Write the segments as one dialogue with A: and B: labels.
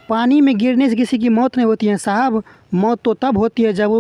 A: पानी में गिरने से किसी की मौत नहीं होती है साहब, मौत तो तब होती है जब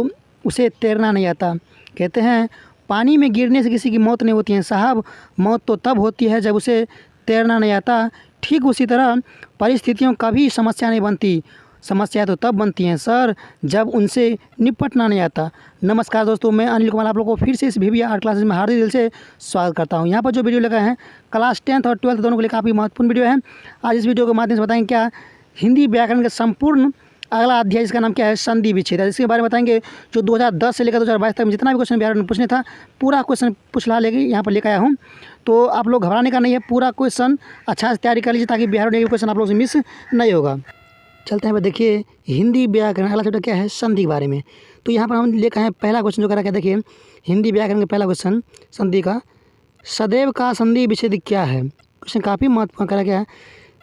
A: उसे तैरना नहीं आता। कहते हैं पानी में गिरने से किसी की मौत नहीं होती है साहब, मौत तो तब होती है जब उसे तैरना नहीं आता। ठीक उसी तरह परिस्थितियों कभी समस्या नहीं बनती, समस्या तो तब बनती हैं सर जब उनसे निपटना नहीं आता। नमस्कार दोस्तों, मैं अनिल कुमार आप लोगों को फिर से इस VBA आर्ट क्लासेस में हार्दिक दिल से स्वागत करता हूं। यहां पर जो वीडियो लगा है क्लास 10th और 12th दोनों के लिए काफ़ी महत्वपूर्ण वीडियो है। आज इस वीडियो के माध्यम से बताएंगे क्या हिंदी व्याकरण का संपूर्ण अगला अध्याय, इसका नाम क्या है, संधि विच्छेद है। इसके बारे में बताएंगे जो 2010 से लेकर 2022 तक में जितना भी क्वेश्चन व्याकरण में पूछने था पूरा क्वेश्चन पूछला लेके यहाँ पर लेकर आया हूँ। तो आप लोग घबराने का नहीं है, पूरा क्वेश्चन अच्छा से तैयारी कर लीजिए ताकि व्याकरण के क्वेश्चन आप लोग से मिस नहीं होगा। चलते हैं, देखिए हिंदी व्याकरण अगला चैप्टर क्या है, संधि के बारे में। तो यहाँ पर हम लेकर आए पहला क्वेश्चन जो करा क्या, देखिए हिंदी व्याकरण का पहला क्वेश्चन संधि का, सदैव का संधि विच्छेद क्या है। क्वेश्चन काफ़ी महत्वपूर्ण करा क्या है,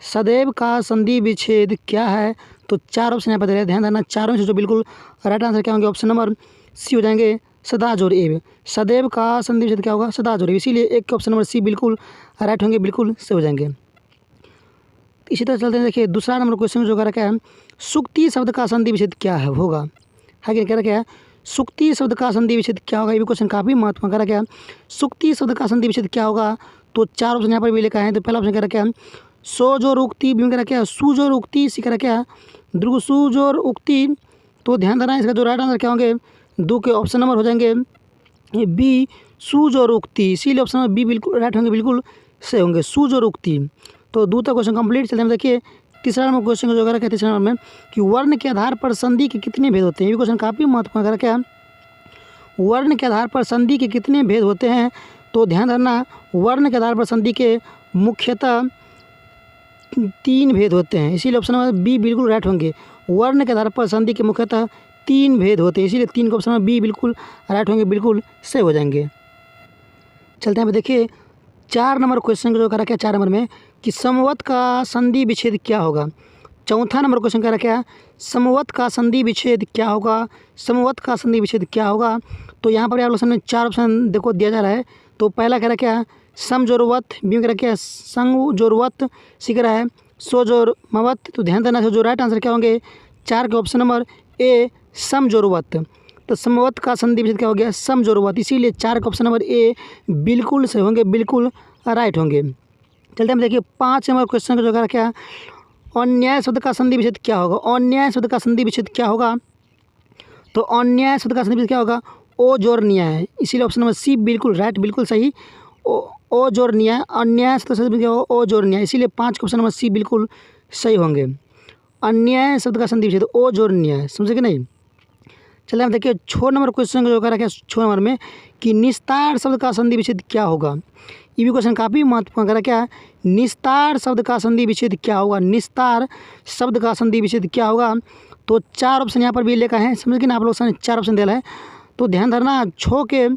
A: सदैव का संधि विच्छेद क्या है। तो चार ऑप्शन यहाँ पर दे रहे हैं, ध्यान देना। चारों से जो बिल्कुल राइट आंसर क्या होंगे, ऑप्शन नंबर सी हो जाएंगे, सदा जोड़ एव। सदैव का संधि विच्छेद क्या होगा, सदा जोड़ एव, इसीलिए एक ऑप्शन नंबर सी बिल्कुल राइट होंगे, बिल्कुल से हो जाएंगे। इसी तरह चलते हैं, देखिए दूसरा नंबर क्वेश्चन जो कह रखा है, सुक्ति शब्द का संधि विच्छेद क्या है होगा, है कि कह रखा है सुक्ति शब्द का संधि विच्छेद क्या होगा। ये भी क्वेश्चन काफ़ी महत्वपूर्ण कह रखा है, सुक्ति शब्द का संधि विच्छेद क्या होगा। तो चार ऑप्शन यहाँ पर भी लिखा है। तो पहला ऑप्शन कह रखा है सोजोर उक्ति, भी कह रखा है सुजोर उक्ति, सी कह रखा है ध्रुव सुजोर उक्ति। तो ध्यान देना, इसका जो राइट आंसर क्या होंगे, दो के ऑप्शन नंबर हो जाएंगे बी सुजोर उक्ति, इसीलिए ऑप्शन नंबर बी बिल्कुल राइट होंगे, बिल्कुल से होंगे सुजोर उक्ति। तो दो तक क्वेश्चन कंप्लीट। चलते हैं, देखिए तीसरा नंबर क्वेश्चन जो रखा है तीसरा नंबर में कि वर्ण के आधार पर संधि के कितने भेद होते हैं। ये क्वेश्चन काफ़ी महत्वपूर्ण रखा है, वर्ण के आधार पर संधि के कितने भेद होते हैं। तो ध्यान रखना, वर्ण के आधार पर संधि के मुख्यतः 3 भेद होते हैं, इसीलिए ऑप्शन नंबर बी बिल्कुल राइट होंगे। वर्ण के आधार पर संधि के मुख्यतः 3 भेद होते हैं, इसीलिए 3 का ऑप्शन नंबर बी बिल्कुल राइट होंगे, बिल्कुल सही हो जाएंगे। चलते हैं, देखिए 4 नंबर क्वेश्चन जो करा क्या, 4 नंबर में कि समवत का संधि विच्छेद क्या होगा। चौथा नंबर क्वेश्चन कह रखा है समवत का संधि विच्छेद क्या होगा, समवत का संधि विच्छेद क्या होगा। तो यहाँ पर आप लोग सामने 4 ऑप्शन देखो दिया जा रहा है। तो पहला कह रखा है समजोरवत, बी कह रखा है संगजोरवत, सी कह रहा है सोजोरमवत। तो ध्यान देना, जो राइट आंसर क्या होंगे, 4 के ऑप्शन नंबर ए समजोरवत। तो समवत का संधि विच्छेद क्या हो गया, समजोरवत, इसीलिए 4 का ऑप्शन नंबर ए बिल्कुल सही होंगे, बिल्कुल राइट होंगे। चलते हैं, देखिए 5 नंबर क्वेश्चन का जो कह क्या, अन्याय शब्द का संधि विच्छेद क्या होगा। अन्याय शब्द का संधि विच्छेद क्या होगा। तो अन्याय शब्द का संधि विच्छेद क्या होगा, ओ जोर न्याय, इसीलिए ऑप्शन नंबर सी बिल्कुल राइट, बिल्कुल सही, ओ जोर न्याय। अन्याय शब्द का संधि क्या होगा, ओ जोर न्याय, इसीलिए 5 का ऑप्शन नंबर सी बिल्कुल सही होंगे। अन्याय शब्द का संधि विच्छेद ओ जोर न्याय, समझे कि नहीं। चलिए हम देखिए 6 नंबर क्वेश्चन जो कह रखा है 6 नंबर में कि निस्तार शब्द का संधि विच्छेद क्या होगा। ये भी क्वेश्चन काफ़ी महत्वपूर्ण कह रखा है, निस्तार शब्द का संधि विच्छेद क्या होगा, निस्तार शब्द का संधि विच्छेद क्या होगा। तो 4 ऑप्शन यहाँ पर भी लेकर हैं, समझ कि ना, आप लोग 4 ऑप्शन दिया है। तो ध्यान धरना, 6 के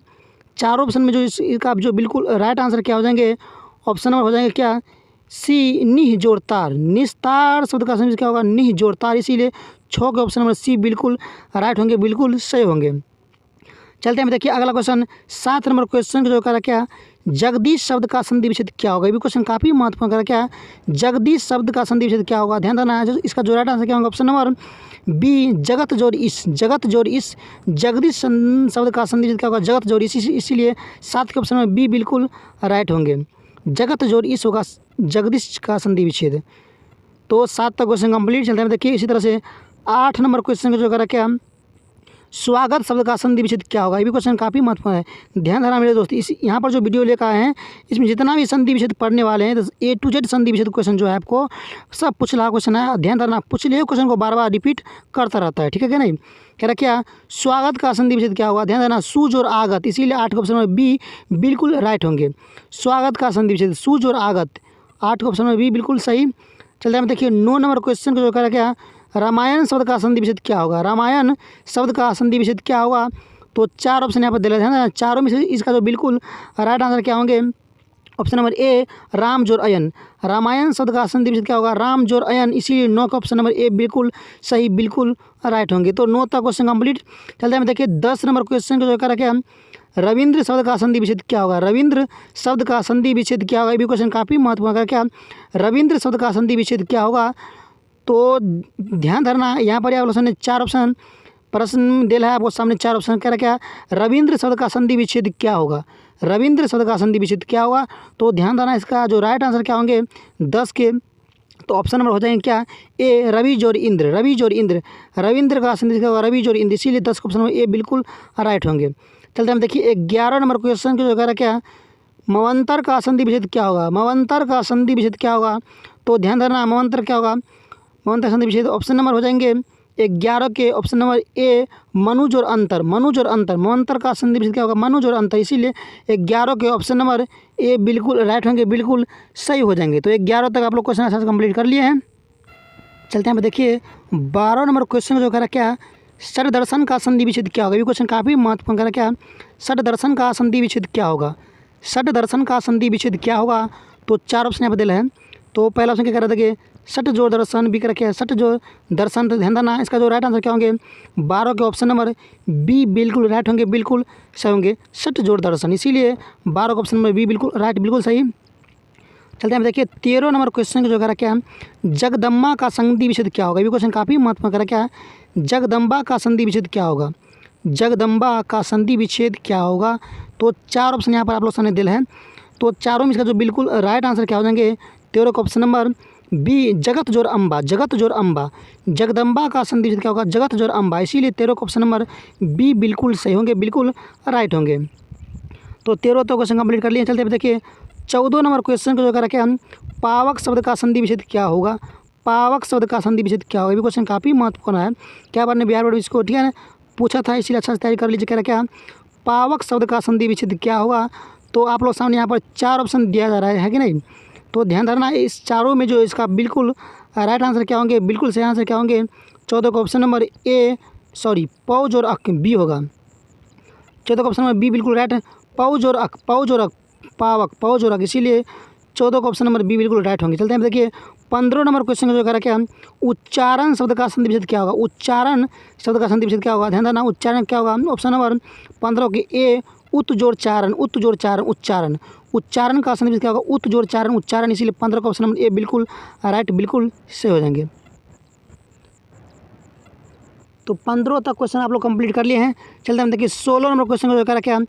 A: 4 ऑप्शन में जो इसका जो बिल्कुल राइट आंसर क्या हो जाएंगे, ऑप्शन नंबर हो जाएंगे क्या, सी निह जोड़तार। निस्तार शब्द का संधि क्या होगा, निह जोड़तार, इसीलिए 6 के ऑप्शन नंबर सी बिल्कुल राइट होंगे, बिल्कुल सही होंगे। चलते हैं, देखिए अगला क्वेश्चन 7 नंबर क्वेश्चन जो कह क्या, जगदीश शब्द का संधि विच्छेद क्या होगा। ये भी क्वेश्चन काफ़ी महत्वपूर्ण कह क्या है, जगदीश शब्द का संधि विच्छेद क्या होगा। ध्यान देना, इसका जो राइट आंसर क्या होगा, ऑप्शन नंबर बी जगत जोड़ इस, जगत जोड़ इस। जगदीश शब्द का संधि विच्छेद क्या होगा, जगत जोड़ इस, इसीलिए 7 के ऑप्शन में बी बिल्कुल राइट होंगे, जगत जोड़ इस होगा जगदीश का संधि विच्छेद। तो 7 तक क्वेश्चन कंप्लीट। चलते हैं, देखिए इसी तरह से 8 नंबर क्वेश्चन जो कह क्या, स्वागत शब्द का संधि विच्छेद क्या होगा। ये भी क्वेश्चन काफ़ी महत्वपूर्ण है, ध्यान देना मेरे दोस्त। इस यहाँ पर जो वीडियो लेकर आए हैं इसमें जितना भी संधि विच्छेद पढ़ने वाले हैं, तो A to Z संधि विच्छेद क्वेश्चन जो है आपको सब पूछला क्वेश्चन है, ध्यान देना, पूछले क्वेश्चन को बार बार रिपीट करता रहता है, ठीक है क्या नहीं। कह रहा क्या, स्वागत का संधि विच्छेद क्या होगा, ध्यान देना, सूज और आगत, इसीलिए 8 के ऑप्शन में बी बिल्कुल राइट होंगे। स्वागत का संधि विच्छेद सूज और आगत, 8 के ऑप्शन में बी बिल्कुल सही। चलते हैं, देखिए 9 नंबर क्वेश्चन को जो कह रहा क्या, रामायण शब्द का संधि विच्छेद क्या होगा। रामायण शब्द का संधि विच्छेद क्या होगा। तो 4 ऑप्शन यहाँ पर दे रहे हैं, चारों में से इसका जो बिल्कुल राइट आंसर क्या होंगे, ऑप्शन नंबर ए राम जोर अयन। रामायण शब्द का संधि विच्छेद क्या होगा, राम जोर अयन, इसीलिए 9 का ऑप्शन नंबर ए बिल्कुल सही, बिल्कुल राइट होंगे। तो 9 तक क्वेश्चन कंप्लीट। चलते हैं, देखिए 10 नंबर क्वेश्चन को जो कह रहा है, रविंद्र शब्द का संधि विच्छेद क्या होगा। रविंद्र शब्द का संधि विच्छेद क्या होगा, ये भी क्वेश्चन काफ़ी महत्वपूर्ण है। क्या रविंद्र शब्द का संधि विच्छेद क्या होगा। तो ध्यान धरना, यहाँ पर आप लोगों ने 4 ऑप्शन प्रश्न दिया है आपको सामने। 4 ऑप्शन कह रहा क्या, रविंद्र शब्द का संधि विच्छेद क्या होगा, रविंद्र शब्द का संधि विच्छेद क्या होगा। तो ध्यान देना, इसका जो राइट आंसर क्या होंगे 10 के, तो ऑप्शन नंबर हो जाएंगे क्या, ए रवि जोड़ इंद्र, रवि जोड़ इंद्र, रविंद्र का संधि क्या होगा, रवि जोड़ इंद्र, इसीलिए 10 के ऑप्शन नंबर ए बिल्कुल राइट होंगे। चलते हम देखिए 11 नंबर क्वेश्चन के जो कह रहा क्या, मवंतर का संधि विच्छेद क्या होगा, मवंतर का संधि विच्छेद क्या होगा। तो ध्यान धरना, मवंतर क्या होगा, मवंतर संधि विच्छेद ऑप्शन नंबर हो जाएंगे 11 के ऑप्शन नंबर ए मनुज और अंतर, मनुज और अंतर, मवंतर का संधि विच्छेद क्या होगा, मनुज और अंतर, इसीलिए 11 के ऑप्शन नंबर ए बिल्कुल राइट होंगे, बिल्कुल सही हो जाएंगे। तो 11 तक आप लोग क्वेश्चन अच्छा से कंप्लीट कर लिए हैं। चलते हैं देखिए 12 नंबर क्वेश्चन जो कह रहा क्या, षड दर्शन का संधि विच्छेद क्या होगा। ये क्वेश्चन काफ़ी महत्वपूर्ण कह रहा क्या, षड दर्शन का संधि विच्छेद क्या होगा, षड दर्शन का संधि विच्छेद क्या होगा। तो 4 ऑप्शन यहाँ पर दिए हैं। तो पहला ऑप्शन क्या कह रहा था कि षट जोड़ दर्शन, भी कर रखे हैं षट जोड़ दर्शन। तो ध्यान देना, इसका जो राइट आंसर क्या होंगे 12 के ऑप्शन नंबर बी बिल्कुल राइट होंगे, बिल्कुल सही होंगे, षट जोड़ दर्शन, इसीलिए 12 का ऑप्शन नंबर बी बिल्कुल राइट, बिल्कुल सही। चलते हैं देखिए 13 नंबर क्वेश्चन जो कह रहा क्या, जगदम्बा का संधि विच्छेद क्या होगा। ये क्वेश्चन काफ़ी महत्वपूर्ण कह रहा क्या, जगदम्बा का संधि विच्छेद क्या होगा, जगदम्बा का संधि विच्छेद क्या होगा। तो 4 ऑप्शन यहाँ पर आप लोग सामने दिल है। तो चारों में इसका जो बिल्कुल राइट आंसर क्या हो जाएंगे 13 का ऑप्शन नंबर बी जगत जोर अम्बा, जगत जोर अम्बा, जगदम्बा का संधि विच्छेद क्या होगा, जगत जोर अम्बा, इसीलिए 13 का ऑप्शन नंबर बी बिल्कुल सही होंगे, बिल्कुल राइट होंगे। तो 13 तो क्वेश्चन कंप्लीट कर लिए। चलते हैं देखिए 14 नंबर क्वेश्चन को जो कर रखे हम, पावक शब्द का संधि विच्छेद क्या होगा, पावक शब्द का संधि विच्छेद क्या होगा। ये भी क्वेश्चन काफ़ी महत्वपूर्ण है, क्या बार ने बिहार बोर्ड इसको ठीक है पूछा था, इसीलिए अच्छा से तैयारी कर लीजिए। कह रहा क्या, पावक शब्द का संधि विच्छेद क्या होगा। तो आप लोग सामने यहाँ पर 4 ऑप्शन दिया जा रहा है कि नहीं। तो ध्यान धरना, इस चारों में जो इसका बिल्कुल राइट आंसर क्या होंगे, बिल्कुल सही आंसर क्या होंगे 14 का ऑप्शन नंबर ए पौज और अक बी होगा। 14 का ऑप्शन नंबर बी बिल्कुल राइट है, पौज और अक, पौज और अक, पावक, पौज और अक, इसीलिए 14 का ऑप्शन नंबर बी बिल्कुल राइट होंगे। चलते हैं देखिए 15 नंबर क्वेश्चन जो कह रहा क्या, उच्चारण शब्द का संधि विच्छेद क्या होगा, उच्चारण शब्द का संधि विच्छेद क्या होगा। ध्यान देना, उच्चारण क्या होगा ऑप्शन नंबर 15 के ए उत जोड़ चारण, उत जोड़ चारण, उच्चारण, उच्चारण का संधि विच्छेद क्या होगा, उत जोड़ चारण, उच्चारण, इसीलिए 15 का ऑप्शन नंबर ए बिल्कुल राइट, बिल्कुल सही हो जाएंगे। तो 15 तक क्वेश्चन आप लोग कंप्लीट कर लिए हैं। चलते हैं देखिए 16 नंबर क्वेश्चन जो कह रहा क्या,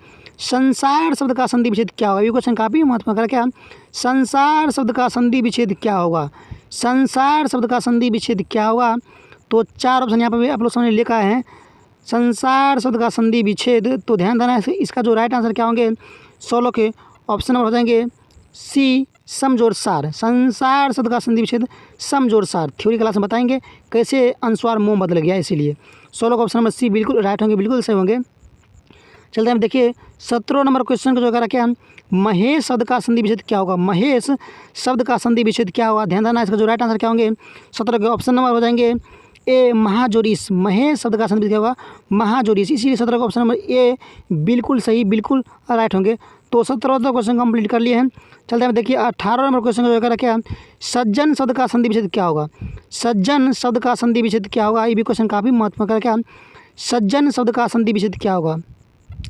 A: संसार शब्द का संधि विच्छेद क्या होगा। ये क्वेश्चन काफ़ी महत्वपूर्ण कह रहा क्या, संसार शब्द का संधि विच्छेद क्या होगा, संसार शब्द का संधि विच्छेद क्या होगा। तो 4 ऑप्शन यहाँ पर भी आप लोग सामने लिखा है, संसार शब्द का संधि विच्छेद। तो ध्यान देना, इसका जो राइट आंसर क्या होंगे 16 के ऑप्शन नंबर हो जाएंगे सी समजोड़ सार, संसार शब्द का संधि विच्छेद समजोड़ सार। थ्योरी क्लास में बताएंगे कैसे अनुस्वार मोह बदल गया, इसीलिए 16 का ऑप्शन नंबर सी बिल्कुल राइट होंगे, बिल्कुल सही होंगे। चलते हैं देखिए 17 नंबर क्वेश्चन को जो कह रहा क्या, महेश शब्द का संधि विच्छेद क्या होगा, महेश शब्द का संधि विच्छेद क्या होगा। ध्यान देना, इसका जो राइट आंसर क्या होंगे 17 के ऑप्शन नंबर हो जाएंगे ए महाजोरीस, महेश शब्द का संधि विच्छेद क्या होगा महाजोरीस, इसीलिए 17 का ऑप्शन नंबर ए बिल्कुल सही, बिल्कुल राइट होंगे। तो 17 तो क्वेश्चन कंप्लीट कर लिए हैं। चलते हैं देखिए 18 नंबर क्वेश्चन को जो कह रहा क्या, सज्जन शब्द का संधि विच्छेद क्या होगा, सज्जन शब्द का संधि विच्छेद क्या होगा। ये भी क्वेश्चन काफ़ी महत्वपूर्ण कर क्या, सज्जन शब्द का संधि विच्छेद क्या होगा,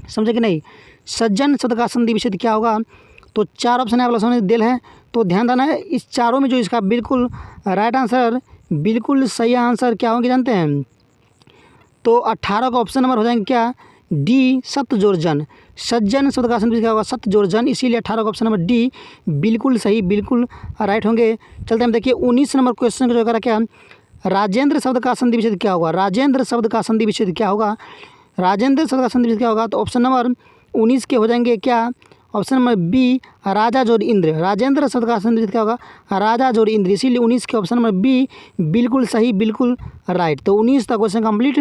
A: समझे कि नहीं, सज्जन शब्द का संधि विच्छेद क्या होगा। तो 4 ऑप्शन आप लोग सामने दिल है। तो ध्यान देना है, इस चारों में जो इसका बिल्कुल राइट आंसर, बिल्कुल सही आंसर क्या होंगे जानते हैं। तो 18 का ऑप्शन नंबर हो जाएंगे क्या डी सत जोड़ जन, सज्जन शब्द का संधि क्या होगा सत जोड़ जन, इसीलिए 18 का ऑप्शन नंबर डी बिल्कुल सही, बिल्कुल राइट होंगे। चलते हैं देखिए 19 नंबर क्वेश्चन जो कह क्या, राजेंद्र शब्द का संधि विच्छेद क्या होगा, राजेंद्र शब्द का संधि विच्छेद क्या होगा, राजेंद्र शब्द का संधि विच्छेद क्या होगा। तो ऑप्शन नंबर 19 के हो जाएंगे क्या ऑप्शन नंबर बी राजा जोड़ इंद्र, राजेंद्र शब्द का संधि विच्छेद क्या होगा राजा जोड़ इंद्र, इसीलिए 19 के ऑप्शन नंबर बी बिल्कुल सही, बिल्कुल राइट। तो 19 तक क्वेश्चन कंप्लीट।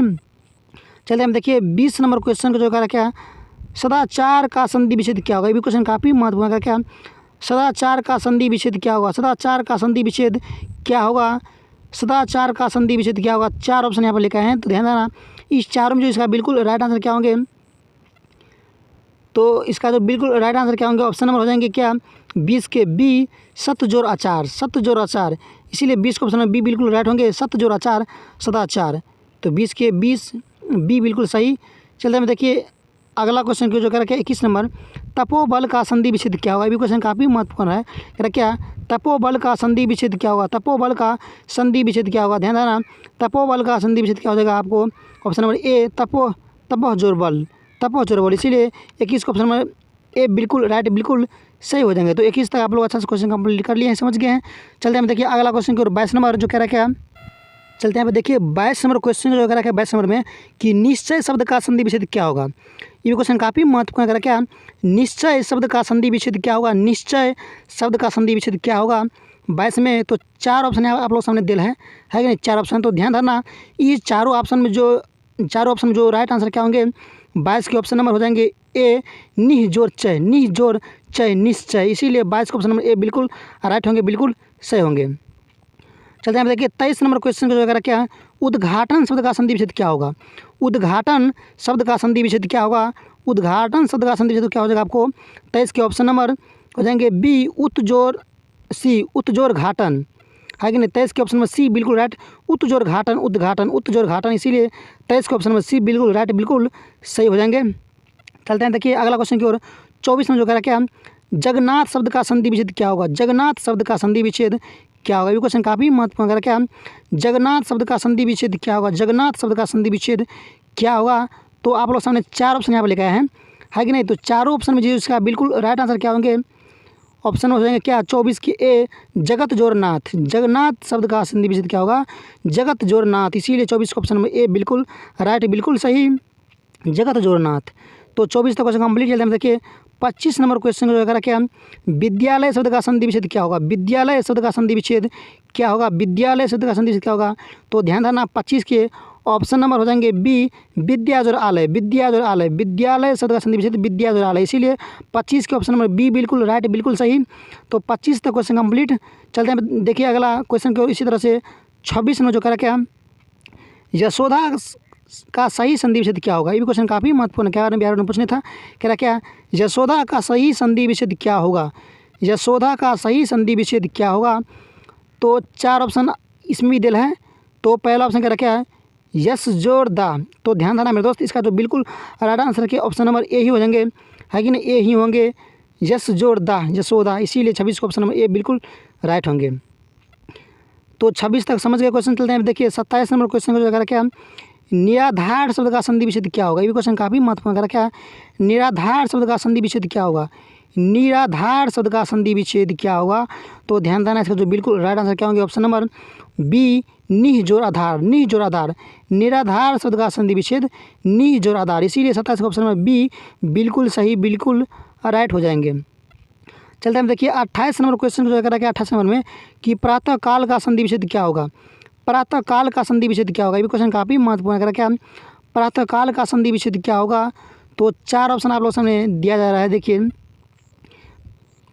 A: चलते हम देखिए 20 नंबर क्वेश्चन को जो कह रहा क्या, सदाचार का संधि विच्छेद क्या होगा। ये भी क्वेश्चन काफ़ी महत्वपूर्ण है, क्या सदाचार का संधि विच्छेद क्या होगा, सदाचार का संधि विच्छेद क्या होगा, सदाचार का संधि विच्छेद क्या होगा। 4 ऑप्शन यहाँ पर लिखा है। तो ध्यान देना, इस चारों में जो इसका बिल्कुल राइट आंसर क्या होंगे, तो इसका जो बिल्कुल राइट आंसर क्या होंगे ऑप्शन नंबर हो जाएंगे क्या 20 के बी सत जोड़ आचार, सत जोड़ आचार, इसीलिए 20 के ऑप्शन नंबर बी बिल्कुल राइट होंगे, सत जोड़ आचार सदाचार। तो 20 के 20 बी बिल्कुल सही। चलते हैं देखिए अगला क्वेश्चन जो कह रखा है 21 नंबर, तपोबल का संधि विच्छेद क्या होगा। ये भी क्वेश्चन काफ़ी महत्वपूर्ण है। कह रहा क्या, तपोबल का संधि विच्छेद क्या होगा। तपोबल का संधि विच्छेद क्या होगा, ध्यान देना। तपोबल का संधि विच्छेद क्या हो जाएगा आपको, ऑप्शन नंबर ए तपोह जोर बल, तपोह जोर बल। इसीलिए 21 को ऑप्शन नंबर ए बिल्कुल राइट, बिल्कुल सही हो जाएंगे। तो 21 तक आप लोग अच्छा से क्वेश्चन कंप्लीट कर लिए हैं, समझ गए हैं। चलते हैं देखिए अगला क्वेश्चन की ओर। 22 नंबर जो कह रहा है क्या, चलते हैं यहाँ पे देखिए 22 नंबर क्वेश्चन जो कह रहा है 22 नंबर में कि निश्चय शब्द का संधि विच्छेद क्या होगा। ये क्वेश्चन काफ़ी महत्वपूर्ण है। क्या, निश्चय शब्द का संधि विच्छेद क्या होगा। निश्चय शब्द का संधि विच्छेद क्या होगा 22 में। तो 4 ऑप्शन आप लोग सामने दिल है कि नहीं, 4 ऑप्शन। तो ध्यान धरना, ये चारों ऑप्शन में जो राइट आंसर क्या होंगे 22 के ऑप्शन नंबर हो जाएंगे ए निह जोर चय, निह जोर चय निश्चय। इसीलिए 22 के ऑप्शन नंबर ए बिल्कुल राइट होंगे, बिल्कुल सही होंगे। चलते हैं देखिए 23 नंबर क्वेश्चन जो वगैरह क्या है, उद्घाटन शब्द का संधि विच्छेद क्या होगा। उद्घाटन शब्द का संधि विच्छेद क्या होगा। उद्घाटन शब्द का संधि विच्छेद क्या हो जाएगा आपको 23 के ऑप्शन नंबर हो जाएंगे बी उत्जोर सी उत्जोर घाटन, है कि नहीं। 23 के ऑप्शन नंबर सी बिल्कुल राइट, उत्जोर घाटन, उद्घाटन उत्जोर घाटन। इसीलिए 23 के ऑप्शन नंबर सी बिल्कुल राइट, बिल्कुल सही हो जाएंगे। चलते हैं देखिए अगला क्वेश्चन की ओर। 24 में जो कह रहा क्या, जगन्नाथ शब्द का संधि विच्छेद क्या होगा। जगन्नाथ शब्द का संधि विच्छेद क्या होगा। ये क्वेश्चन काफ़ी महत्वपूर्ण है। क्या, जगन्नाथ शब्द का संधि विच्छेद क्या होगा। जगन्नाथ शब्द का संधि विच्छेद क्या होगा। तो आप लोग सामने 4 ऑप्शन यहाँ पर लेके आए हैं, है कि नहीं। तो चारों ऑप्शन में जो इसका बिल्कुल राइट आंसर क्या होंगे, ऑप्शन हो जाएंगे क्या 24 की ए जगत जोरनाथ। जगन्नाथ शब्द का संधि विच्छेद क्या होगा, जगत जोरनाथ। इसीलिए 24 का ऑप्शन नंबर ए बिल्कुल राइट, बिल्कुल सही, जगत जोरनाथ। तो 24 तक क्वेश्चन कंप्लीट। चलते हैं देखिए 25 नंबर क्वेश्चन जो है क्या, विद्यालय शब्द का संधि विच्छेद क्या होगा। विद्यालय शब्द का संधि विच्छेद क्या होगा। विद्यालय शब्द का संधि विच्छेद क्या होगा। तो ध्यान देना 25 के ऑप्शन नंबर हो जाएंगे बी विद्याजोर आलय, विद्याजोर आलय। विद्यालय शब्द का संधि विच्छेद विद्याजोर आलय। इसीलिए 25 के ऑप्शन नंबर बी बिल्कुल राइट, बिल्कुल सही। तो 25 तक क्वेश्चन कंप्लीट। चलते हैं देखिए अगला क्वेश्चन की ओर। इसी तरह से 26 में जो कह रहा क्या, यशोदा का सही संधि विच्छेद क्या होगा। ये भी क्वेश्चन काफ़ी महत्वपूर्ण है, क्या बिहार में पूछने था। कह रहा क्या, यशोदा का सही संधि विच्छेद क्या होगा। यशोदा का सही संधि विच्छेद क्या होगा। तो 4 ऑप्शन इसमें भी दिल है। तो पहला ऑप्शन कह रहा क्या है, यश जोर दा। तो ध्यान देना मेरे दोस्त, इसका जो बिल्कुल राइट आंसर के ऑप्शन नंबर ए ही हो जाएंगे, है कि नहीं, ए ही होंगे, यश जोर दा, यशोदा। इसीलिए 26 को ऑप्शन नंबर ए बिल्कुल राइट होंगे। तो 26 तक समझ गए क्वेश्चन। चलते हैं देखिए 27 नंबर क्वेश्चन को जो क्या, निराधार शब्द का संधि विच्छेद क्या होगा। ये भी क्वेश्चन काफ़ी महत्वपूर्ण है। क्या, निराधार शब्द का संधि विच्छेद क्या होगा। निराधार शब्द का संधि विच्छेद क्या होगा। तो ध्यान देना, इसका जो बिल्कुल राइट आंसर क्या होंगे, ऑप्शन नंबर बी निह जोर आधार, निह जोर आधार। निराधार शब्द का संधि विच्छेद निह जोर आधार। इसीलिए 27 का ऑप्शन नंबर बी बिल्कुल सही, बिल्कुल राइट हो जाएंगे। चलते हैं देखिए 28 नंबर क्वेश्चन जो कह रहा है 28 नंबर में कि प्रातः काल का संधि विच्छेद क्या होगा। प्रातः काल का संधि विच्छेद क्या होगा। ये भी क्वेश्चन काफ़ी महत्वपूर्ण है। क्या, प्रातः काल का संधि विच्छेद क्या होगा। तो 4 ऑप्शन आप लोग सामने दिया जा रहा है, देखिए।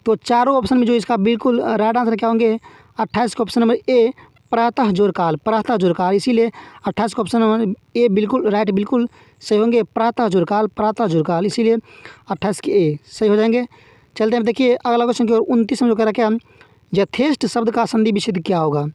A: तो चारों ऑप्शन में जो इसका बिल्कुल राइट आंसर क्या होंगे, 28 का ऑप्शन नंबर ए प्रातः जोर काल, प्रातः जोर काल। इसीलिए 28 का ऑप्शन नंबर ए बिल्कुल राइट, बिल्कुल सही होंगे, प्रातः जोर काल, प्रातः जोर काल। इसीलिए 28 के ए सही हो जाएंगे। चलते हैं देखिए अगला क्वेश्चन की ओर। 29 में जो कह रहा क्या, यथेष्ट शब्द का संधि विच्छेद क्या होगा।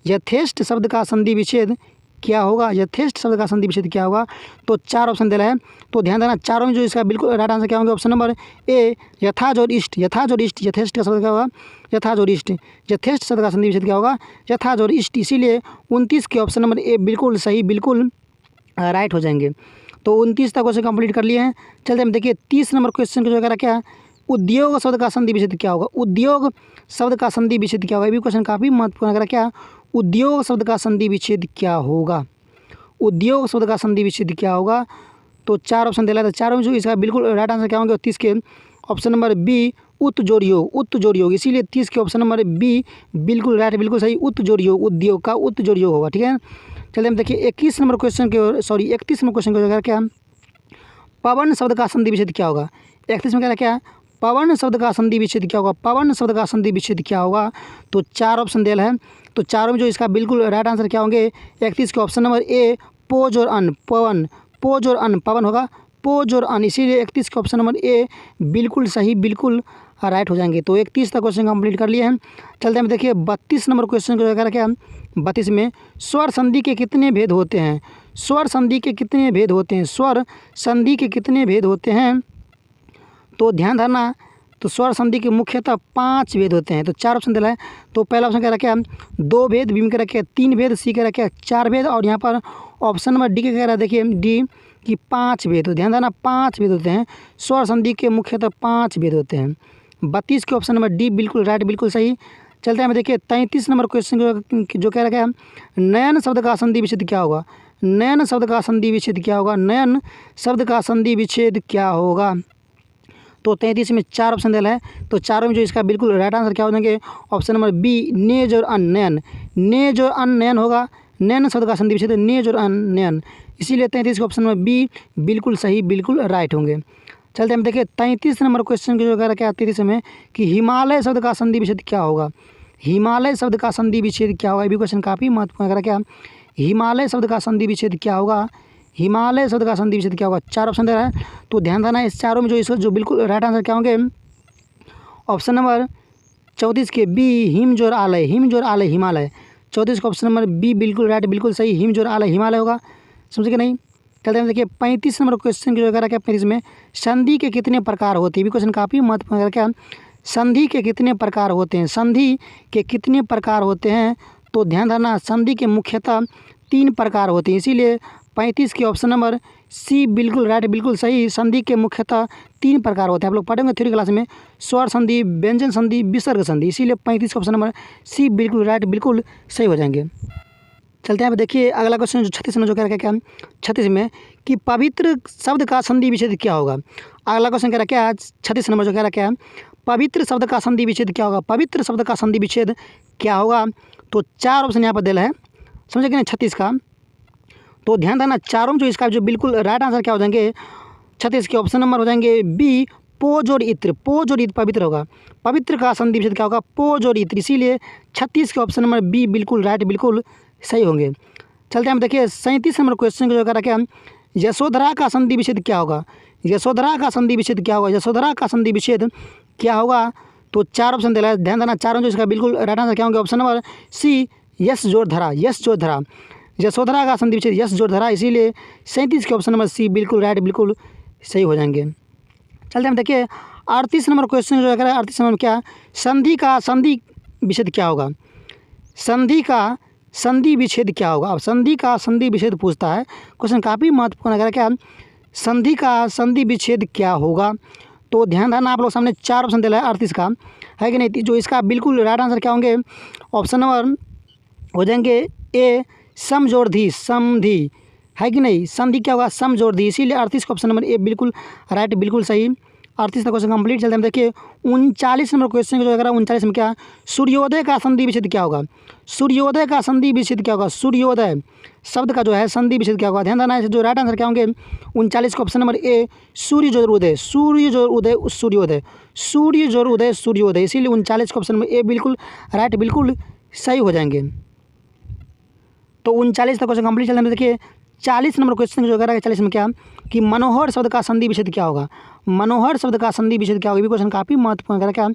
A: यथेष्ट शब्द का संधि विच्छेद क्या होगा। यथेष्ट शब्द का संधि विच्छेद क्या होगा। तो 4 ऑप्शन दे रहा है। तो ध्यान देना, चारों में जो इसका बिल्कुल राइट आंसर क्या होंगे, ऑप्शन नंबर ए यथा जोर इष्ट, यथा जोर इष्ट। यथेष्ट का शब्द क्या होगा, यथा जोर इष्ट। यथेष्ट शब्द का संधि विच्छेद क्या होगा, यथा जोर इष्ट। इसीलिए 29 के ऑप्शन नंबर ए बिल्कुल सही, बिल्कुल राइट हो जाएंगे। तो 29 तक क्वेश्चन कंप्लीट कर लिए हैं। चलते हम देखिए 30 नंबर क्वेश्चन को जो कह रहा क्या, उद्योग शब्द का संधि विच्छेद क्या होगा। उद्योग शब्द का संधि विच्छेद क्या होगा। ये भी क्वेश्चन काफ़ी महत्वपूर्ण है। क्या, उद्योग शब्द का संधि विच्छेद क्या होगा। उद्योग शब्द का संधि विच्छेद क्या होगा। तो 4 ऑप्शन दे रहा था, चारों में जो इसका बिल्कुल राइट आंसर क्या होंगे, 30 के ऑप्शन नंबर बी उत जोड़ योग, उत जोड़ योग। इसीलिए 30 के ऑप्शन नंबर बी बिल्कुल राइट, बिल्कुल सही, उत जोड़ योग, उद्योग का उत जोड़ योग होगा। ठीक है, चलिए हम देखिए 31 नंबर क्वेश्चन के, सॉरी 31 नंबर क्वेश्चन को क्या, पवन शब्द का संधि विच्छेद क्या होगा। 31 में कह रहा क्या, पवन शब्द का संधि विच्छेद क्या होगा। पवन शब्द का संधि विच्छेद क्या होगा। तो 4 ऑप्शन दिया है। तो चारों में जो इसका बिल्कुल राइट आंसर क्या होंगे, 31 के ऑप्शन नंबर ए पोज और अन, पवन, पोज और अन, पवन होगा, पोज और अन। इसीलिए 31 के ऑप्शन नंबर ए बिल्कुल सही, बिल्कुल राइट हो जाएंगे। तो 31 तक क्वेश्चन कंप्लीट कर लिए हैं। चलते हैं देखिए 32 नंबर क्वेश्चन को क्या 32 में स्वर संधि के कितने भेद होते हैं। स्वर संधि के कितने भेद होते हैं। स्वर संधि के कितने भेद होते हैं, तो ध्यान धरना। तो स्वर संधि के मुख्यतः 5 भेद होते हैं। तो 4 ऑप्शन दिला है। तो पहला ऑप्शन क्या रखे 2 भेद, बी में क्या रखे 3 भेद, सी क्या रखे 4 भेद, और यहाँ पर ऑप्शन नंबर डी के कह रहा है देखिए डी कि 5 भेद। तो ध्यान देना 5 भेद होते हैं। स्वर संधि के मुख्यतः 5 भेद होते हैं। 32 के ऑप्शन नंबर डी बिल्कुल राइट, बिल्कुल सही। चलते हैं देखिए 33 नंबर क्वेश्चन जो कह रखा है नयन शब्द का संधि विच्छेद क्या होगा। नयन शब्द का संधि विच्छेद क्या होगा। नयन शब्द का संधि विच्छेद क्या होगा। तो 33 में 4 ऑप्शन दिया है। तो चारों में जो इसका बिल्कुल राइट आंसर क्या हो जाएंगे, ऑप्शन नंबर बी नेज और अनयन। नेज और अनयन होगा। नयन शब्द का संधि विच्छेद नेज और अनयन, इसीलिए 33 के ऑप्शन नंबर बी बिल्कुल सही, बिल्कुल राइट होंगे। चलते हम देखिए 33 नंबर क्वेश्चन जो कह रखा है 33 में कि हिमालय शब्द का संधि विच्छेद क्या होगा। हिमालय शब्द का संधि विच्छेद क्या होगा, ये भी क्वेश्चन काफ़ी महत्वपूर्ण है। क्या हिमालय शब्द का संधि विच्छेद क्या होगा। हिमालय शब्द का संधि विच्छेद क्या होगा। 4 ऑप्शन दे रहा है। तो ध्यान देना इस चारों में जो इसका जो बिल्कुल राइट आंसर क्या होंगे, ऑप्शन नंबर 34 के बी हिम जोर आलय। हिम जोर आलय हिमालय। 34 का ऑप्शन नंबर बी बिल्कुल राइट, बिल्कुल सही। हिम जोर आलय हिमालय होगा। समझे कि नहीं। चलते हैं देखिए 35 नंबर क्वेश्चन की जो कह रहा है 35 में संधि के कितने प्रकार होते हैं। भी क्वेश्चन काफ़ी महत्वपूर्ण है। क्या संधि के कितने प्रकार होते हैं। संधि के कितने प्रकार होते हैं, तो ध्यान रखना संधि के मुख्यतः 3 प्रकार होते हैं। इसीलिए 35 के ऑप्शन नंबर सी बिल्कुल राइट, बिल्कुल सही। संधि के मुख्यतः 3 प्रकार होते हैं। आप लोग पढ़ेंगे थ्योरी क्लास में स्वर संधि, व्यंजन संधि, विसर्ग संधि। इसीलिए 35 का ऑप्शन नंबर सी बिल्कुल राइट, बिल्कुल सही हो जाएंगे। चलते हैं देखिए अगला क्वेश्चन जो 36 में जो कह रखा है क्या 36 में कि पवित्र शब्द का संधि विच्छेद क्या होगा। अगला क्वेश्चन कह रहा है क्या 36 नंबर जो कह रखा है पवित्र शब्द का संधि विच्छेद क्या होगा। पवित्र शब्द का संधि विच्छेद क्या होगा। तो 4 ऑप्शन यहाँ पर दिया है। समझे कि नहीं 36 का। तो ध्यान देना चारों में जो इसका जो बिल्कुल राइट आंसर क्या हो जाएंगे, 36 के ऑप्शन नंबर हो जाएंगे बी पोज और इत्र। पोज और इत्र पवित्र होगा। पवित्र का संधि विच्छेद क्या होगा, पोज और इत्र। इसीलिए 36 के ऑप्शन नंबर बी बिल्कुल राइट, बिल्कुल सही होंगे। चलते हैं देखिए 37 नंबर क्वेश्चन जो कह क्या यशोधरा का संधि विच्छेद क्या होगा। यशोधरा का संधि विच्छेद क्या होगा। यशोधरा का संधि विच्छेद क्या होगा। तो 4 ऑप्शन दिया है। ध्यान देना चारों जो इसका बिल्कुल राइट आंसर क्या होंगे, ऑप्शन नंबर सी यश जोड़ धरा। यश जोड़ धरा यशोधरा का संधि विच्छेद यश जोड़ धरा। इसीलिए 37 के ऑप्शन नंबर सी बिल्कुल राइट, बिल्कुल सही हो जाएंगे। चलते हम देखिए 38 नंबर क्वेश्चन जो है 38 नंबर में क्या संधि का संधि विच्छेद क्या होगा। संधि का संधि विच्छेद क्या होगा। अब संधि का संधि विच्छेद पूछता है, क्वेश्चन काफ़ी महत्वपूर्ण है। क्या संधि का संधि विच्छेद क्या होगा। तो ध्यान देना आप लोग सामने 4 ऑप्शन दिया है 38 का, है कि नहीं। जो इसका बिल्कुल राइट आंसर क्या होंगे, ऑप्शन नंबर हो जाएंगे ए समजोड़धी संधि, है कि नहीं। संधि क्या होगा, समजोड़धी। इसीलिए 38 का ऑप्शन नंबर ए बिल्कुल राइट, बिल्कुल सही। 38 का क्वेश्चन कंप्लीट। चलते हैं देखिए 39 नंबर क्वेश्चन जो है 39 में क्या सूर्योदय का संधि विच्छेद क्या होगा। सूर्योदय का संधि विच्छेद क्या होगा। सूर्योदय शब्द का जो है संधि विच्छेद क्या होगा। ध्यान देना है जो राइट आंसर क्या होंगे 39 का ऑप्शन नंबर ए सूर्य जोड़ उदय। सूर्य जोड़ उदय सूर्योदय। सूर्य जोड़ उदय सूर्योदय। इसीलिए 39 का ऑप्शन नंबर ए बिल्कुल राइट, बिल्कुल सही हो जाएंगे। तो 39 तक क्वेश्चन कंप्लीट। चलते हैं देखिए 40 नंबर क्वेश्चन जो है 40 में क्या कि मनोहर शब्द का संधि विच्छेद क्या होगा। मनोहर शब्द का संधि विच्छेद क्या होगा। भी क्वेश्चन काफ़ी महत्वपूर्ण है। क्या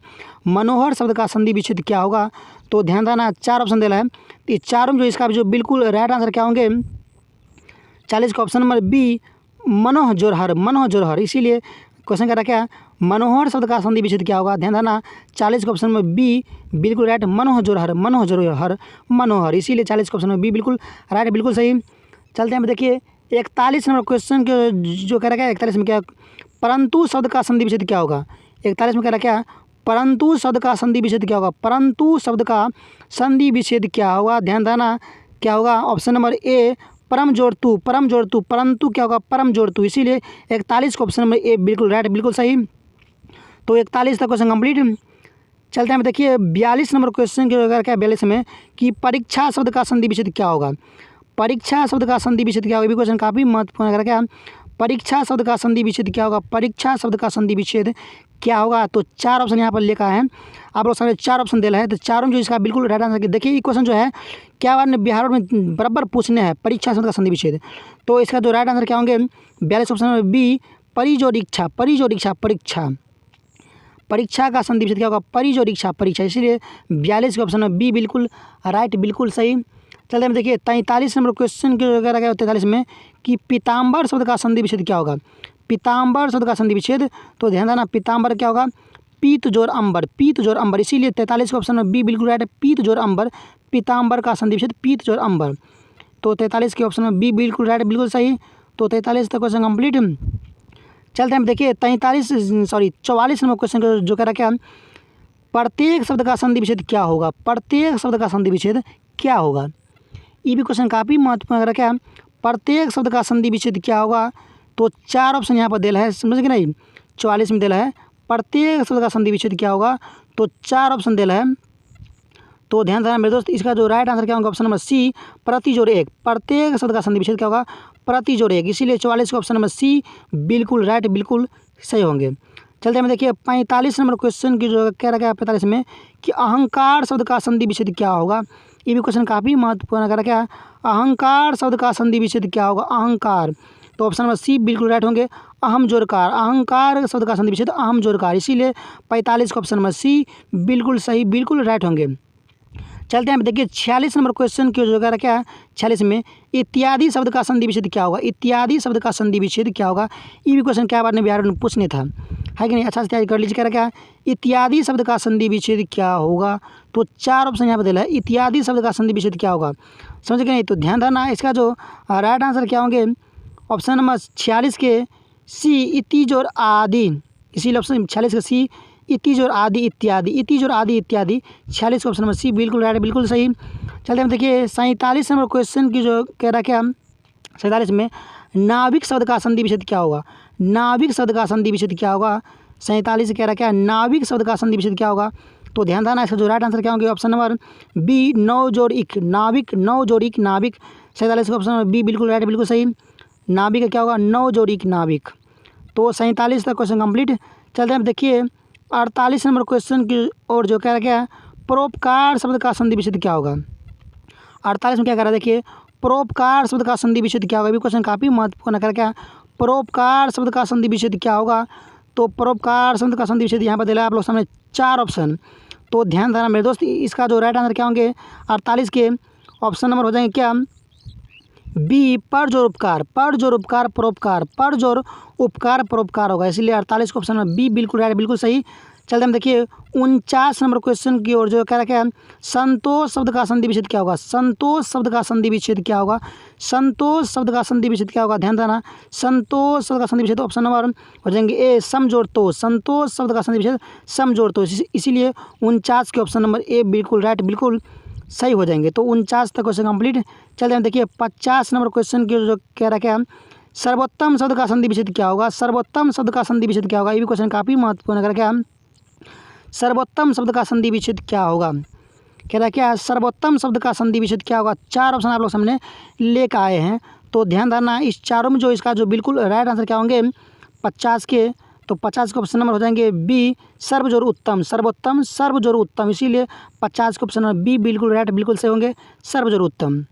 A: मनोहर शब्द का संधि विच्छेद क्या होगा। तो ध्यान देना 4 ऑप्शन दिया है। तो चारों में जो इसका जो बिल्कुल राइट आंसर क्या होंगे, 40 का ऑप्शन नंबर बी मनोह जोरहर। मनोह जोरहर। इसीलिए क्वेश्चन कह रहा क्या मनोहर शब्द का संधि विच्छेद क्या होगा। ध्यान देना 40 का ऑप्शन नंबर बी बिल्कुल राइट मनोह जोरहर। मनोह जोरहर मनोहर। इसीलिए 40 का ऑप्शन नंबर बी बिल्कुल राइट, बिल्कुल सही। चलते हैं देखिए 41 नंबर क्वेश्चन जो कह रहा है 41 में क्या परंतु शब्द का संधि विच्छेद क्या होगा। 41 में कह रहा क्या परंतु शब्द का संधि विच्छेद क्या होगा। परंतु शब्द का संधि विच्छेद क्या होगा। ध्यान देना क्या होगा, ऑप्शन नंबर ए परम जोड़ तू। परम जोड़ तू। परंतु क्या होगा, परम जोड़ तू। इसीलिए 41 का ऑप्शन नंबर ए बिल्कुल राइट, बिल्कुल सही। तो 41 तक क्वेश्चन कंप्लीट। चलते हैं देखिए 42 नंबर क्वेश्चन के अगर क्या 42 में कि परीक्षा शब्द का संधि विच्छेद क्या होगा। परीक्षा शब्द का संधि विच्छेद क्या होगा। भी क्वेश्चन काफ़ी महत्वपूर्ण है। क्या परीक्षा शब्द का संधि विच्छेद क्या होगा। परीक्षा शब्द का संधि विच्छेद क्या होगा। तो 4 ऑप्शन यहाँ पर लिखा है। आप लोग सामने 4 ऑप्शन दे रहे हैं। तो चारों जो इसका बिल्कुल राइट आंसर देखिए ये क्वेश्चन जो है क्या बार बिहार में बराबर पूछने हैं परीक्षा शब्द का संधि विच्छेद। तो इसका जो राइट आंसर क्या होंगे 42 ऑप्शन बी परिजोड़ इच्छा। परिजोड़ इच्छा परीक्षा। परीक्षा का संधि विच्छेद क्या होगा, परिजोरीक्षा परीक्षा, इसीलिए 42 का ऑप्शन है बी बिल्कुल राइट, बिल्कुल सही। चलते हैं देखिए 43 नंबर क्वेश्चन के वगैरह क्या 43 में कि पीताम्बर शब्द का संधि विच्छेद क्या होगा, पीताम्बर शब्द का संधि विच्छेद, तो ध्यान देना पीताम्बर क्या होगा, पीत जोर अंबर, पीत जोर अंबर, इसीलिए 43 का ऑप्शन में बी बिल्कुल राइट है, पीत जोर अंबर, पीताम्बर का संधि विच्छेद पीत जोर अंबर, तो 43 के ऑप्शन में बी बिल्कुल राइट, बिल्कुल सही। तो 43 तक क्वेश्चन कंप्लीट। चलते हैं देखिए 44 नंबर क्वेश्चन जो कह रहा क्या, प्रत्येक शब्द का संधि विच्छेद क्या होगा, प्रत्येक शब्द का संधि विच्छेद क्या होगा, ये भी क्वेश्चन काफ़ी महत्वपूर्ण लग रहा क्या, प्रत्येक शब्द का संधि विच्छेद क्या होगा, तो 4 ऑप्शन यहाँ पर दिला है, समझ कि नहीं, 44 में दिला है प्रत्येक शब्द का संधि विच्छेद क्या होगा, तो 4 ऑप्शन दिला है। तो ध्यान देना मेरे दोस्त, इसका जो राइट आंसर क्या होगा, ऑप्शन नंबर सी प्रति जोड़ एक, प्रत्येक शब्द का संधि विच्छेद क्या होगा, प्रति जोड़ एक, इसीलिए 44 का ऑप्शन नंबर सी बिल्कुल राइट, बिल्कुल सही होंगे। चलते हैं देखिए 45 नंबर क्वेश्चन की जो कह रखा है 45 में कि अहंकार शब्द का संधि विच्छेद क्या होगा, ये भी क्वेश्चन काफ़ी महत्वपूर्ण कह रखा है, अहंकार शब्द का संधि विच्छेद क्या होगा, अहंकार, तो ऑप्शन नंबर सी बिल्कुल राइट होंगे, अहम जोरकार, अहंकार शब्द का संधि विच्छेद अहम जोरकार, इसीलिए 45 का ऑप्शन नंबर सी बिल्कुल सही, बिल्कुल राइट होंगे। चलते हैं देखिए 46 नंबर क्वेश्चन की जो क्या है 46 में इत्यादि शब्द का संधि विच्छेद क्या होगा, इत्यादि शब्द का संधि विच्छेद क्या होगा, ये भी क्वेश्चन क्या बार ने बिहार में पूछने था, है कि नहीं, अच्छा से तैयारी कर लीजिए। कह रहा क्या इत्यादि शब्द का संधि विच्छेद क्या होगा, तो 4 ऑप्शन यहाँ पर दिया है, इत्यादि शब्द का संधि विच्छेद क्या होगा, समझ गए नहीं, तो ध्यान देना इसका जो राइट आंसर क्या होंगे, ऑप्शन नंबर 46 के सी इति जोर आदि, इसीलिए ऑप्शन 46 का सी इति जोर आदि इत्यादि, इति जोर आदि इत्यादि, 46 का ऑप्शन नंबर सी बिल्कुल राइट, बिल्कुल सही। चलते हैं देखिए 47 नंबर क्वेश्चन की जो कह रहा क्या 47 में नाविक शब्द का संधि विच्छेद क्या होगा, नाविक शब्द का संधि विच्छेद क्या होगा, 47 कह रहा क्या नाविक शब्द का संधि विच्छेद क्या होगा, तो ध्यान देना इसका जो राइट आंसर क्या होंगे, ऑप्शन नंबर बी नौ जोड़ इक, नाविक, नौ जोड़ इक नाविक, 47 का ऑप्शन नंबर बी बिल्कुल राइट, बिल्कुल सही, नाविक का क्या होगा, नौ जोड़ इक नाविक, तो 47 तक क्वेश्चन कंप्लीट। चलते हैं देखिए 48 नंबर क्वेश्चन की और जो कह रहा क्या परोपकार शब्द का संधि विच्छेद क्या होगा, 48 में क्या कह रहा है देखिए परोपकार शब्द का संधि विच्छेद क्या होगा, भी क्वेश्चन काफ़ी महत्वपूर्ण कह रहा क्या परोपकार शब्द का संधि विच्छेद क्या होगा, तो परोपकार शब्द का संधि विच्छेद यहाँ पर दिला आप लोग सामने 4 ऑप्शन, तो ध्यान देना मेरे दोस्त, इसका जो राइट आंसर क्या होंगे 48 के ऑप्शन नंबर हो जाएंगे क्या बी पर जोर उपकार, पर जोर उपकार परोपकार, पर जोर उपकार परोपकार होगा, इसलिए 48 का ऑप्शन में बी बिल्कुल राइट, बिल्कुल सही। चलते हम देखिए 49 नंबर क्वेश्चन की ओर जो कह रहा क्या संतोष शब्द का संधि विच्छेद क्या होगा, संतोष शब्द का संधि विच्छेद क्या होगा, संतोष शब्द का संधि विच्छेद क्या होगा, ध्यान देना संतोष शब्द का संधि विच्छेद ऑप्शन नंबर हो जाएंगे ए समजोड़ तो, संतोष शब्द का संधि विच्छेद समजोड़ तो, इसीलिए 49 के ऑप्शन नंबर ए बिल्कुल राइट, बिल्कुल सही हो जाएंगे। तो 49 तक क्वेश्चन कंप्लीट। चलते हैं देखिए 50 नंबर क्वेश्चन की जो कह रहा क्या सर्वोत्तम शब्द का संधि विच्छेद क्या होगा, सर्वोत्तम शब्द का संधि विच्छेद क्या होगा, ये भी क्वेश्चन काफ़ी महत्वपूर्ण कर क्या सर्वोत्तम शब्द का संधि विच्छेद क्या होगा, कह रहा क्या सर्वोत्तम शब्द का संधि विच्छेद क्या होगा, 4 ऑप्शन आप लोग सामने लेकर आए हैं, तो ध्यान देना इस चारों में जो इसका जो बिल्कुल राइट आंसर क्या होंगे 50 के, तो 50 के ऑप्शन नंबर हो जाएंगे बी सर्वजोर उत्तम, सर्वोत्तम सर्वजोर उत्तम, इसीलिए 50 के ऑप्शन नंबर बी बिल्कुल राइट, बिल्कुल सही होंगे सर्वजोर उत्तम।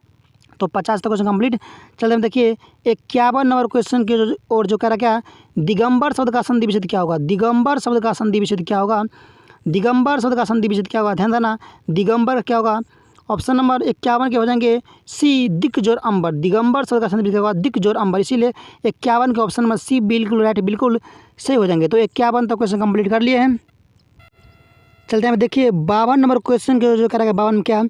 A: तो 50 तक क्वेश्चन कंप्लीट। चलते हैं देखिए 51 नंबर क्वेश्चन के और जो कह रहा क्या दिगंबर शब्द का संधि विच्छेद क्या होगा, दिगंबर शब्द का संधि विच्छेद क्या होगा, दिगंबर शब्द का संधि विच्छेद क्या होगा, ध्यान देना दिगंबर क्या होगा, ऑप्शन नंबर 51 के हो जाएंगे सी दिक जोर अंबर, दिगंबर शब्द का संधि विच्छेद होगा दिक जोर अंबर, इसीलिए 51 के ऑप्शन नंबर सी बिल्कुल राइट, बिल्कुल सही हो जाएंगे। तो 51 तक क्वेश्चन कंप्लीट कर लिए हैं। चलते हैं देखिए 52 नंबर क्वेश्चन के जो कह रहा है 52 में क्या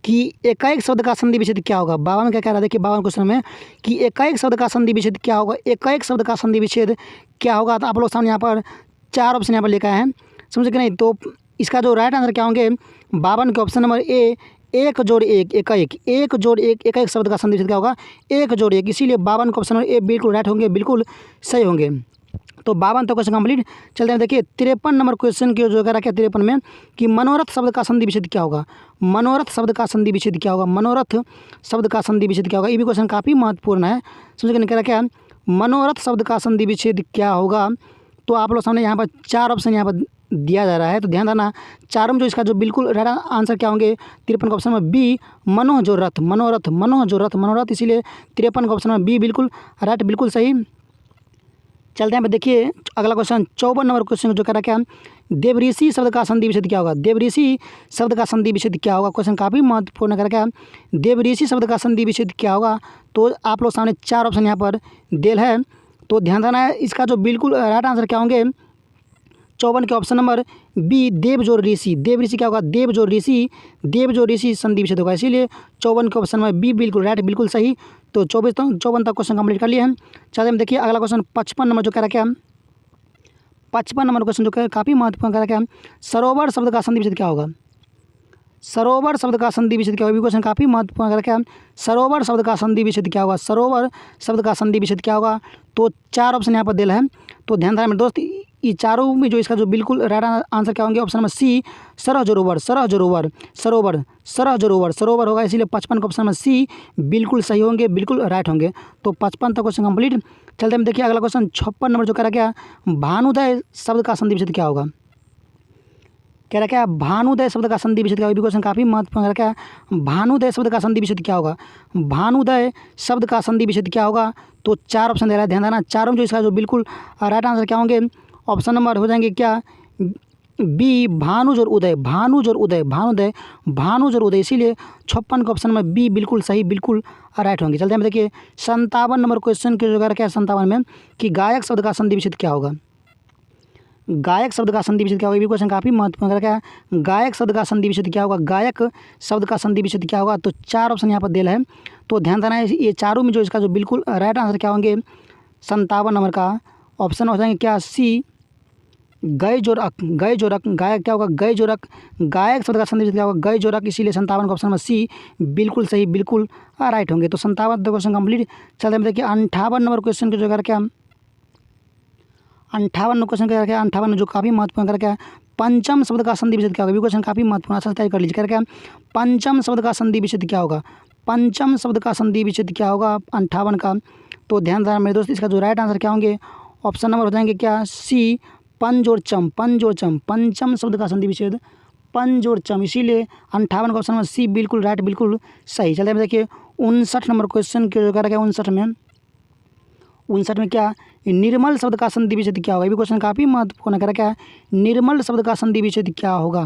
A: कि एकाएक शब्द का संधि विच्छेद क्या होगा, 52 में क्या कह रहा है देखिए 52 क्वेश्चन में कि एकाएक शब्द का संधि विच्छेद क्या होगा, एकाएक शब्द का संधि विच्छेद क्या होगा, तो आप लोग सामने यहाँ पर 4 ऑप्शन यहाँ पर लेकर आए हैं, समझे कि नहीं। तो इसका जो राइट आंसर क्या होंगे 52 के ऑप्शन नंबर ए एक जोड़ एक, एकाएक, एक जोड़ एक, एकाएक शब्द का संधि विच्छेद क्या होगा एक जोड़ एक, इसीलिए 52 के ऑप्शन नंबर ए बिल्कुल राइट होंगे, बिल्कुल सही होंगे। तो 52 तक क्वेश्चन कंप्लीट। चलते हैं देखिए 53 नंबर क्वेश्चन की जो कह रहा है 53 में कि मनोरथ शब्द का संधि विच्छेद क्या होगा, मनोरथ शब्द का संधि विच्छेद क्या होगा, मनोरथ शब्द का संधि विच्छेद क्या होगा, ये भी क्वेश्चन काफ़ी महत्वपूर्ण है, समझ के कह रहा क्या मनोरथ शब्द का संधि विच्छेद क्या होगा, तो आप लोग सामने यहाँ पर 4 ऑप्शन यहाँ पर दिया जा रहा है, तो ध्यान देना चारों में जो इसका जो बिल्कुल राइट आंसर क्या होंगे 53 का ऑप्शन में बी मनोह जो रथ, मनोरथ, मनोह जो रथ, मनोरथ, इसीलिए 53 का ऑप्शन में बी बिल्कुल राइट, बिल्कुल सही। चलते हैं देखिए अगला क्वेश्चन 54 नंबर क्वेश्चन जो कह रहा क्या देवऋषि शब्द का संधि विच्छेद क्या होगा? देवऋषि शब्द का संधि विच्छेद क्या होगा? क्वेश्चन काफ़ी महत्वपूर्ण करके है। देवऋषि शब्द का संधि विच्छेद क्या होगा? तो आप लोग सामने 4 ऑप्शन यहाँ पर देल है, तो ध्यान देना है। इसका जो बिल्कुल राइट आंसर क्या होंगे? 54 के ऑप्शन नंबर बी, देव जोड़ ऋषि। देव ऋषि क्या होगा? देव जोड़ ऋषि, देव जोड़ ऋषि संधि विच्छेद होगा, इसीलिए 54 के ऑप्शन नंबर बी बिल्कुल राइट, बिल्कुल सही। तो 54 तक क्वेश्चन कंप्लीट कर लिए हैं। चलिए हम देखिए अगला क्वेश्चन 55 नंबर जो कह रखा है, 55 नंबर क्वेश्चन जो है काफ़ी महत्वपूर्ण कह रखा है। सरोवर शब्द का संधि विच्छेद क्या होगा? सरोवर शब्द का संधि विच्छेद क्या होगा? क्वेश्चन काफ़ी महत्वपूर्ण कर रखा है। सरोवर शब्द का संधि विच्छेद क्या होगा? सरोवर शब्द का संधि विच्छेद क्या होगा? तो 4 ऑप्शन यहाँ पर दिल है, तो ध्यान देना मेरे दोस्त। ये चारों में जो इसका जो बिल्कुल राइट आंसर क्या होंगे? ऑप्शन नंबर सी, सरह जोरोवर, सरह जोरोवर, सरोवर, सरह जोरोवर, सरोवर होगा, इसीलिए 55 का ऑप्शन नंबर सी बिल्कुल सही होंगे, बिल्कुल राइट होंगे। तो 55 तक क्वेश्चन कंप्लीट। चलते हम देखिए अगला क्वेश्चन 56 नंबर जो कह रहा है, भानुदय शब्द का संधि विच्छेद क्या होगा? कह रहा क्या? भानुदय शब्द का संधि विच्छेद क्या होगा? क्वेश्चन काफ़ी महत्वपूर्ण क्या है। भानुदय शब्द का संधि विच्छेद क्या होगा? भानुदय शब्द का संधि विच्छेद क्या होगा? तो 4 ऑप्शन दे रहा है, ध्यान देना। चारों में जो इसका जो बिल्कुल राइट आंसर क्या होंगे? ऑप्शन नंबर हो जाएंगे क्या? बी, भानुज और उदय, भानुज और उदय, भानुदय, भानुज और उदय, इसीलिए 56 का ऑप्शन नंबर बी बिल्कुल सही, बिल्कुल राइट होंगे। चलते हैं देखिए 57 नंबर क्वेश्चन के जो क्या है 57 में कि गायक शब्द का संधि विच्छेद क्या होगा? गायक शब्द का संधि विच्छेद क्या होगा? ये भी क्वेश्चन काफ़ी महत्वपूर्ण क्या है। गायक शब्द का संधि विच्छेद क्या होगा? गायक शब्द का संधि विच्छेद क्या होगा? तो 4 ऑप्शन यहाँ पर दिल है, तो ध्यान देना है। ये चारों में जो इसका जो बिल्कुल राइट आंसर क्या होंगे? 57 नंबर का ऑप्शन हो जाएंगे क्या? सी, गय जोरक, गय जोरक। गायक क्या होगा? गय जोरक। गायक शब्द का संधि विच्छेद क्या होगा? गय जोरक, इसीलिए 57 का ऑप्शन नंबर सी बिल्कुल सही, बिल्कुल राइट होंगे। तो 57 क्वेश्चन कंप्लीट। चलते हम देखिए 58 नंबर क्वेश्चन के जो कर क्या 58 क्वेश्चन क्या है? 58 जो काफ़ी महत्वपूर्ण करके है, पंचम शब्द का संधि विच्छेद क्या होगा? क्वेश्चन काफ़ी महत्वपूर्ण, अच्छा तैयारी कर लीजिए। करके पंचम शब्द का संधि विच्छेद क्या होगा? पंचम शब्द का संधि विच्छेद क्या होगा 58 का? तो ध्यान देना मेरे दोस्त, इसका जो राइट आंसर क्या होंगे? ऑप्शन नंबर हो जाएंगे क्या? सी, पन जोड़ चम, पन जोड़ चम। पंचम शब्द का संधि विच्छेद पन जोड़ चम, इसीलिए 58 का ऑप्शन नंबर सी बिल्कुल राइट, बिल्कुल सही। चलिए देखिए 59 नंबर क्वेश्चन के जो क्या 59 में क्या? निर्मल शब्द का संधि विच्छेद क्या होगा? ये भी क्वेश्चन काफ़ी महत्वपूर्ण कह रहा क्या है। निर्मल शब्द का संधि विच्छेद क्या होगा?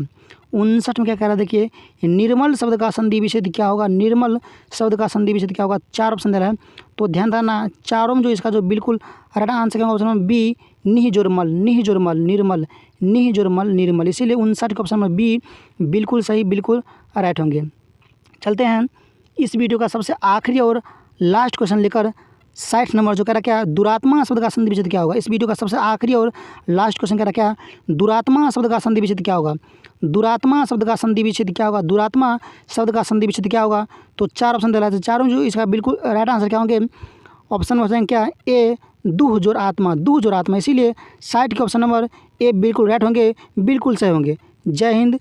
A: 59 में क्या कह रहा है? देखिए निर्मल शब्द का संधि विच्छेद क्या होगा? निर्मल शब्द का संधि विच्छेद क्या होगा? 4 ऑप्शन दे रहा है, तो ध्यान देना। चारों में जो इसका जो बिल्कुल राइट आंसर क्या होगा? ऑप्शन नंबर बी, निह जोरमल, निह जोरमल, निर्मल, निह जोरमल, निर्मल, इसीलिए 59 का ऑप्शन नंबर बी बिल्कुल सही, बिल्कुल राइट होंगे। चलते हैं इस वीडियो का सबसे आखिरी और लास्ट क्वेश्चन लेकर 60 नंबर जो कह रहा क्या? दुरात्मा शब्द का संधि विच्छेद क्या होगा? इस वीडियो का सबसे आखिरी और लास्ट क्वेश्चन कह रहा क्या? दुरात्मा शब्द का संधि विच्छेद क्या होगा? दुरात्मा शब्द का संधि विच्छेद क्या होगा? दुरात्मा शब्द का संधि विच्छेद क्या होगा? तो 4 ऑप्शन दे रहा है, चारों जो इसका बिल्कुल राइट आंसर क्या होंगे? ऑप्शन हो जाएंगे क्या? ए, दुह जोर आत्मा, दुह जोर आत्मा, इसीलिए 60 के ऑप्शन नंबर ए बिल्कुल राइट होंगे, बिल्कुल सही होंगे। जय हिंद,